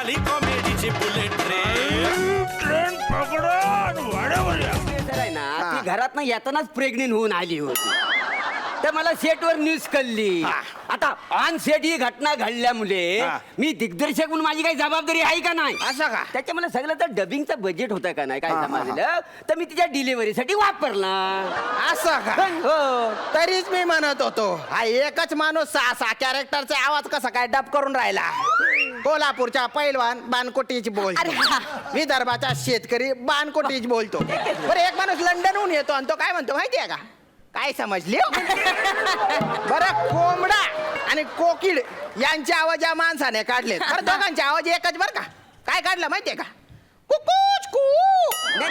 झाली कॉमेडीची bullet train पकडून वाड्यावर या. तर आहे ना ती घरात ना येतानाच प्रेग्नेंट होऊन आली होती. तर मला सेटवर न्यूज कळली. आता ऑन सेट ही घटना घडल्यामुळे मी दिग्दर्शक म्हणून माझी काही जबाबदारी आहे का नाही? असं का? त्याच्यामुळे सगळं तर डबिंगचं बजेट होतं का नाही काय समजलं तर मी तिच्या डिलिव्हरीसाठी वापरला. असं का? हो. तरीच मी म्हणत होतो हा एकच माणूस सहा कॅरेक्टरचा आवाज कसा काय डब करून राहिला. कोल्हापूरच्या पैलवान बानकोटीच बोलतो, विदर्भाचा शेतकरी बानकोटीच बोलतो. बरं एक माणूस लंडनहून येतो आणि तो काय म्हणतो माहितीये का? काय समजले? बरं कोंबडा आणि कोकिड यांचे आवाज या माणसाने काढले. बरं दोघांचे आवाज एकच बरं का? काय काढलं माहितीये का? कुकूच कू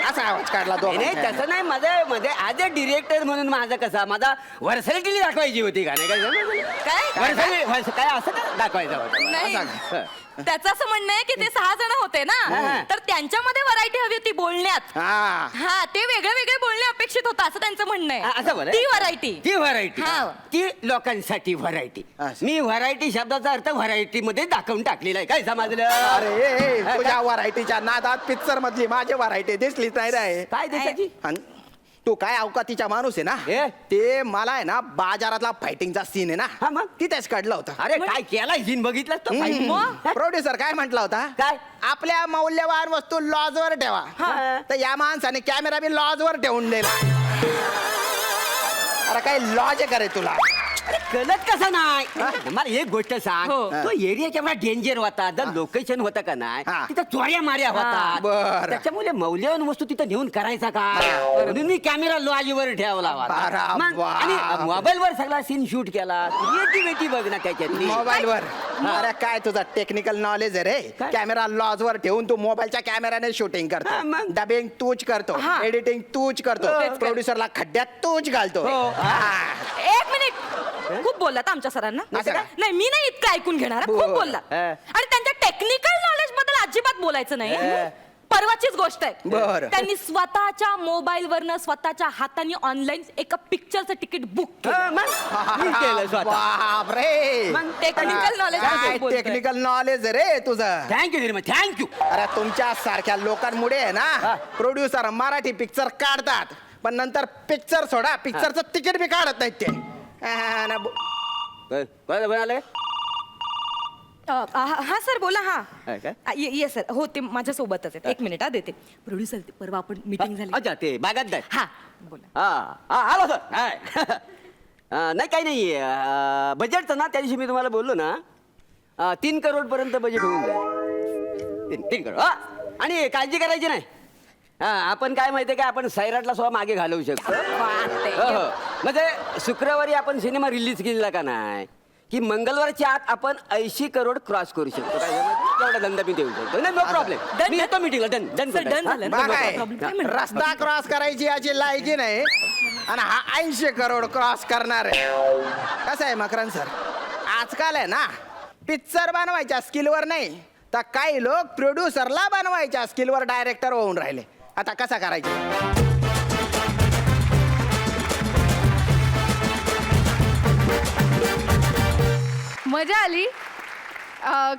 असा आवाज काढला नाही दोघांचा. तसं नाही. माझं ॲज अ डिरेक्टर म्हणून माझं कसा माझा व्हर्सॅलिटी दाखवायची होती का नाही काय काय असं का दाखवायचं होतं? नाही हं. त्याचं असं म्हणणं आहे की ते 6 जण होते ना, हा. तर त्यांच्यामध्ये व्हरायटी हवी होती बोलण्यात. हा हा ते वेगळे वेगळे बोलणे अपेक्षित होतं असं त्यांचं म्हणणं असं आहे. बरं? ती व्हरायटी ती व्हरायटी हा. ती लोकांसाठी व्हरायटी. असं. मी व्हरायटी शब्दाचा अर्थ व्हरायटी मध्ये दाखवून टाकलेला आहे. काय समजलं? अरे तुझ्या व्हरायटीच्या नादात पिक्चर मधली माझी व्हरायटी दिसलीच नाही रे. काय त्याची? अन तू काय अवकातीचा माणूस आहे ना. ए? ते मला आहे ना बाजारातला फायटिंगचा सीन आहे हा, ना मग? तिथेच काढलं होतं. अरे काय केला हिन बघितलं तो fight? प्रोड्युसर काय म्हटला होता? काय? आपल्या मौल्यवान वस्तू लॉजवर ठेवा. हा. तर या माणसाने कॅमेरा बी लॉजवर ठेवून दिला. अरे काय लॉज आहे का रे तुला? अरे कळत कसं नाही? मला एक गोष्ट सांग. हो. तो एरिया केवढा डेंजर होता. जर लोकेशन होतं का नाही हा. तिथं चोऱ्या माऱ्या होता. बरं. त्याच्यामुळे मौल्यवान वस्तू तिथं नेऊन करायचा का म्हणून मी कॅमेरा लॉजवर ठेवला होता. बरं, मग आणि बाप. मोबाईल वर सगळा सीन शूट केला. क्रिएटिव्हिटी बघ ना त्याच्यातली. मोबाईल वर. अरे काय तुझा टेक्निकल नॉलेज आहे रे. काय? कॅमेरा लॉज वर ठेवून तू मोबाईलच्या कॅमेराने शूटिंग हा, करतो. मग? डबिंग तूच करतो, हा. एडिटिंग तूच करतो, तेच कर. प्रोड्युसरला खड्ड्यात तूच घालतो. हो. हा. 1 मिनिट. खूप बोललात आमच्या सरांना. असं का? नाही मी नाही इतकं ऐकून घेणार. खूप बरं. बोललात हा. आणि त्यांच्या टेक्निकल नॉलेज बद्दल अजिबात बोलायचं नाही. हा. परवाचीच गोष्ट आहे. बरं. त्यांनी स्वतःच्या मोबाईल वरनं स्वतःच्या हाताने ऑनलाईन एका पिक्चरचं तिकीट बुक केलं. हा, मग मी केलं स्वतः. बापरे. मग टेक्निकल नॉलेज काय टेक्निकल नॉलेज रे तुझं. Thank you very much. थँक्यू. अरे तुमच्या सारख्या लोकांमुळे आहे हा. ना प्रोड्युसर मराठी पिक्चर काढतात पण नंतर पिक्चर सोडा पिक्चरचं तिकीट बी काढत नाहीत ते. हा, ना बो- बनाले हा सर बोला. हा आहे काय? Yes sir. हो ते माझ्या सोबतच आहेत. 1 मिनिट देते. प्रोड्युसर परवा आपण मीटिंग झाली. अच्छा ते बागायतदार. हा बोला. आलो सर. हाय. नाही काही नाही. बजेटचं ना त्या दिवशी मी तुम्हाला बोललो ना 3 करोड पर्यंत बजेट होऊन जाईल. 3 करोड. आणि काळजी करायची नाही. आपण काय माहितीये का आपण सैराटला सुद्धा मागे घालवू शकतो. हो, हो. म्हणजे शुक्रवारी आपण सिनेमा रिलीज केलेला का नाही की मंगळवारच्या आत आपण 80 करोड क्रॉस करू शकतो. काय एवढा धंदा मी देऊ शकतो. No problem. Done, मी येतो मीटिंगला. डन डन Sir, done झालं ना? बा काय? problem. काय म्हणता? रस्ता क्रॉस करायची याची लायकी नाही आणि हा 80 करोड क्रॉस करणार आहे. कसं आहे मकरन सर आजकाल आहे ना पिक्चर बनवायच्या स्किलवर नाही तर काही लोक प्रोड्युसरला बनवायच्या स्किलवर डायरेक्टर होऊन राहिले. आता कसा करायचं? मजा आली.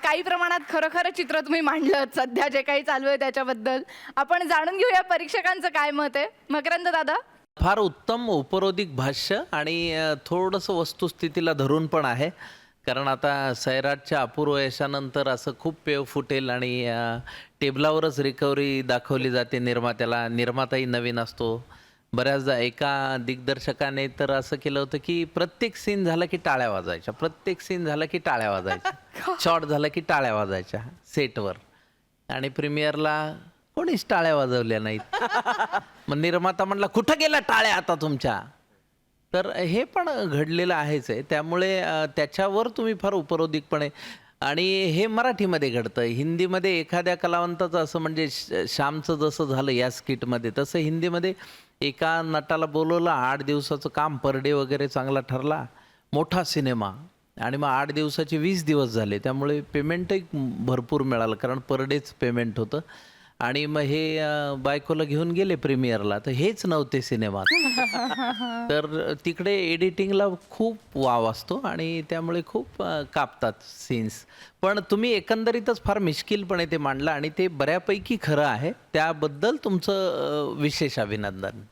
काही प्रमाणात खरं चित्र तुम्ही मांडलं सध्या जे काही चालू आहे त्याच्याबद्दल. आपण जाणून घेऊया परीक्षकांचं काय मत आहे. मकरंद दादा. फार उत्तम उपरोधिक भाष्य आणि थोडंसं वस्तुस्थितीला धरून पण आहे. कारण आता सैराटच्या अपूर्व यशानंतर असं खूप पेव फुटेल आणि टेबलावरच रिकव्हरी दाखवली जाते निर्मात्याला. निर्माताही नवीन असतो. बऱ्याचदा एका दिग्दर्शकाने तर असं केलं होतं की प्रत्येक सीन झाला की टाळ्या वाजायच्या, प्रत्येक सीन झाला की टाळ्या वाजायच्या, शॉट झाला की टाळ्या वाजायच्या सेटवर. आणि प्रीमियरला कोणीच टाळ्या वाजवल्या नाहीत. मग निर्माता म्हणला कुठं गेला टाळ्या आता तुमच्या. तर हे पण घडलेलं आहेच आहे. त्यामुळे त्याच्यावर तुम्ही फार उपरोधिकपणे. आणि हे मराठीमध्ये घडतं. हिंदीमध्ये एखाद्या कलावंताचं असं म्हणजे श्यामचं जसं झालं या स्किटमध्ये तसं हिंदीमध्ये एका नटाला बोलवलं. 8 दिवसाचं काम पर डे वगैरे चांगला ठरला. मोठा सिनेमा आणि मग 8 दिवसाचे 20 दिवस झाले. त्यामुळे पेमेंटही भरपूर मिळालं कारण पर डेच पेमेंट होतं. आणि मग हे बायकोला घेऊन गेले प्रीमियरला, तर हेच नव्हते सिनेमात. तर तिकडे एडिटिंगला खूप वाव असतो आणि त्यामुळे खूप कापतात सीन्स. पण तुम्ही एकंदरीतच फार मिश्किलपणे ते मांडलं आणि ते बऱ्यापैकी खरं आहे, त्याबद्दल तुमचं विशेष अभिनंदन.